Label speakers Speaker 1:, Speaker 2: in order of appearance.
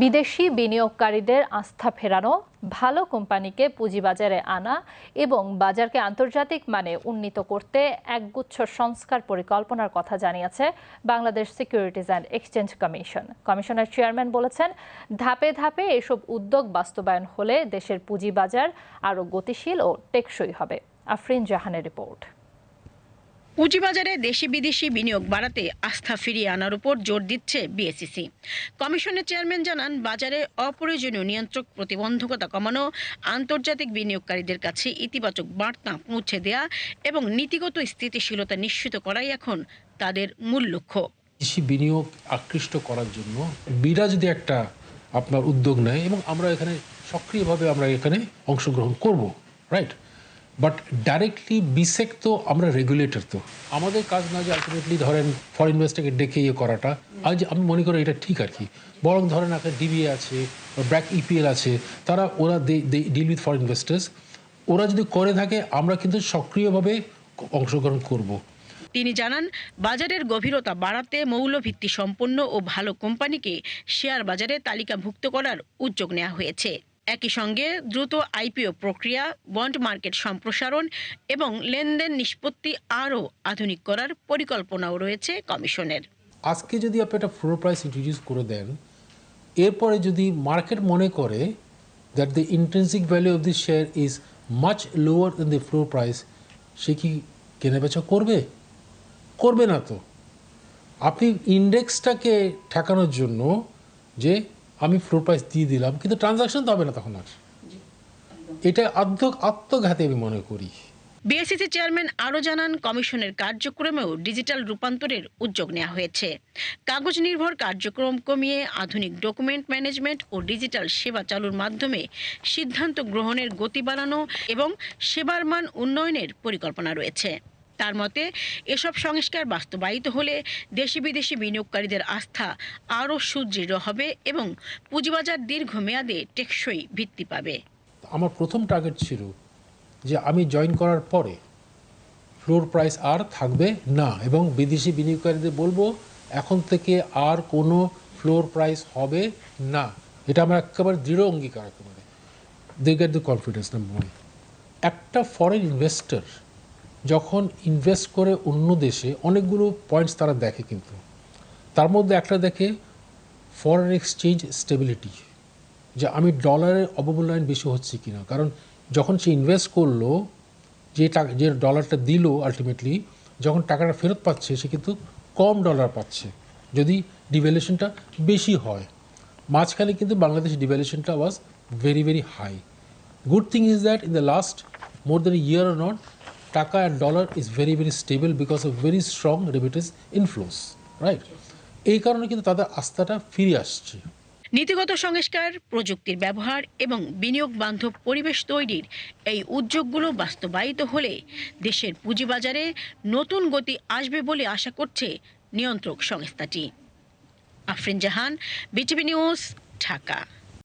Speaker 1: বিদেশি বিনিয়োগকারীদের আস্থা ফেরানো, ভালো কোম্পানিকে পুঁজিবাজারে আনা এবং বাজারকে আন্তর্জাতিক মানে উন্নীত করতে একগুচ্ছ সংস্কার পরিকল্পনার কথা জানিয়েছে Bangladesh securities and exchange commission. কমিশনের চেয়ারম্যান বলেছেন, ধাপে ধাপে এসব উদ্যোগ বাস্তবায়ন হলে দেশের পুঁজিবাজার আরও গতিশীল ও টেকসই হবে। আফরিন জাহানের রিপোর্ট।
Speaker 2: পুঁজিবাজারে দেশি বিদেশি বিনিয়োগ বাড়াতে আস্থা ফিরিয়ে আনার উপর জোর দিচ্ছে বিএসইসি। কমিশনের চেয়ারম্যান জানান, বাজারে অপ্রয়োজনীয় নিয়ন্ত্রক প্রতিবন্ধকতা কমানো, আন্তর্জাতিক বিনিয়োগকারীদের কাছে ইতিবাচক বার্তা পৌঁছে দেয়া এবং নীতিগত স্থিতিশীলতা নিশ্চিত করাই এখন তাদের মূল লক্ষ্য।
Speaker 3: দেশি বিনিয়োগ আকৃষ্ট করার জন্য বিরা যদি একটা আপনার উদ্যোগ নেয় এবং আমরা এখানে সক্রিয়ভাবে আমরা এখানে অংশগ্রহণ করব, রাইট, বাট ডাইরেক্টলি বিসেক তো আমরা রেগুলেটর, তো আমাদের কাজ না যে আলটিমেটলি ধরেন ফরেন ইনভেস্টরকে ডেকে করাটা। আজ আমি মনে করি এটা ঠিক আর কি, বরং ধরেন একটা ডিবিএ আছে বা ব্র্যাক ইপিএল আছে, ওরা ডিল উইথ ফরেন ইনভেস্টার্স, ওরা যদি করে থাকে আমরা কিন্তু সক্রিয়ভাবে অংশগ্রহণ করব।
Speaker 2: তিনি জানান, বাজারের গভীরতা বাড়াতে মৌলভিত্তি সম্পন্ন ও ভালো কোম্পানিকে শেয়ার বাজারে তালিকাভুক্ত করার উদ্যোগ নেওয়া হয়েছে। একই সঙ্গে দ্রুত আইপিও প্রক্রিয়া, বন্ড মার্কেট সম্প্রসারণ এবং লেনদেন নিষ্পত্তি আরও আধুনিক করার পরিকল্পনাও রয়েছে কমিশনের।
Speaker 3: আজকে যদি আপনি একটা ফ্লোর প্রাইস ইন্ট্রোডিউস করে দেন, এরপরে যদি মার্কেট মনে করে that the intrinsic value of this share is much lower than the floor price, সে কি কেনাবেচা করবে? করবে না তো। আপনি ইন্ডেক্সটাকে ঠেকানোর জন্য যে আমি ফ্লোর প্রাইস দিয়ে দিলাম, কিন্তু ট্রানজাকশন তো হবে না তখন আর। এটা আত্মঘাতী আমি মনে করি।
Speaker 2: বিএসইসি চেয়ারম্যান আরও জানান, কমিশনের কার্যক্রমেও ডিজিটাল রূপান্তরের উদ্যোগ নেওয়া হয়েছে। কাগজ নির্ভর কার্যক্রম কমিয়ে আধুনিক ডকুমেন্ট ম্যানেজমেন্ট ও ডিজিটাল সেবা চালুর মাধ্যমে সিদ্ধান্ত গ্রহণের গতি বাড়ানো এবং সেবার মান উন্নয়নের পরিকল্পনা রয়েছে। তার মতে, এসব সংস্কার বাস্তবায়িত হলে দেশি বিদেশি বিনিয়োগকারীদের আস্থা আরও সুদৃঢ় হবে এবং পুঁজিবাজার দীর্ঘমেয়াদে টেকসই ভিত্তি পাবে।
Speaker 3: আমার প্রথম টার্গেট ছিল যে আমি জয়েন করার পরে ফ্লোর প্রাইস আর থাকবে না, এবং বিদেশি বিনিয়োগকারীদের বলবো এখন থেকে আর কোনো ফ্লোর প্রাইস হবে না। এটা আমার একেবারে দৃঢ় অঙ্গীকার। একেবারে they get the confidence. Number one, একটা ফরেন ইনভেস্টর যখন ইনভেস্ট করে অন্য দেশে, অনেকগুলো পয়েন্টস তারা দেখে, কিন্তু তার মধ্যে একটা দেখে ফরেন এক্সচেঞ্জ স্টেবিলিটি, যে আমি ডলারের অবমূল্যায়ন বেশি হচ্ছে কিনা। কারণ যখন সে ইনভেস্ট করলো, যে ডলারটা দিল, আলটিমেটলি যখন টাকাটা ফেরত পাচ্ছে সে কিন্তু কম ডলার পাচ্ছে যদি ডিভ্যালুয়েশনটা বেশি হয়। মাঝখানে কিন্তু বাংলাদেশ ডিভ্যালুয়েশনটা was very very high. Good thing is that in the last more than year or not, taka and dollar is very very stable because of very strong remittance inflows, right. এই কারণে কিন্তু তাদের আস্থাটা ফিরে আসছে।
Speaker 2: নীতিগত সংস্কার, প্রযুক্তির ব্যবহার এবং বিনিয়োগ বান্ধব পরিবেশ তৈরির এই উদ্যোগগুলো বাস্তবায়িত হলে দেশের পুঁজিবাজারে নতুন গতি আসবে বলে আশা করছে নিয়ন্ত্রক সংস্থাটি। আফরিন জাহান, বিটিভি নিউজ, ঢাকা।